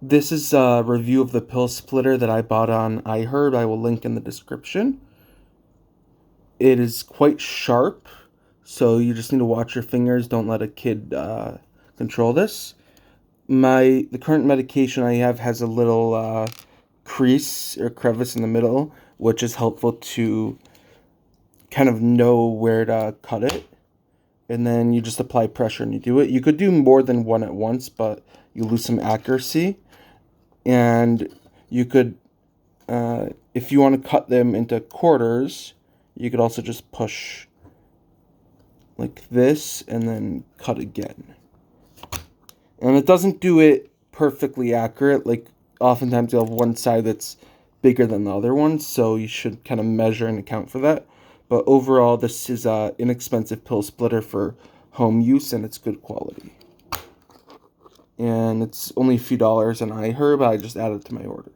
This is a review of the pill splitter that I bought on iHerb. I will link in the description. It is quite sharp, so you just need to watch your fingers. Don't let a kid control this. The current medication I have has a little crease or crevice in the middle, which is helpful to kind of know where to cut it. And then you just apply pressure and you do it. You could do more than one at once, but you lose some accuracy. And you could, if you want to cut them into quarters, you could also just push like this and then cut again. And it doesn't do it perfectly accurate. Like, oftentimes you'll have one side that's bigger than the other one, so you should kind of measure and account for that. But overall, this is an inexpensive pill splitter for home use, and it's good quality. And it's only a few dollars on iHerb. I just added it to my order.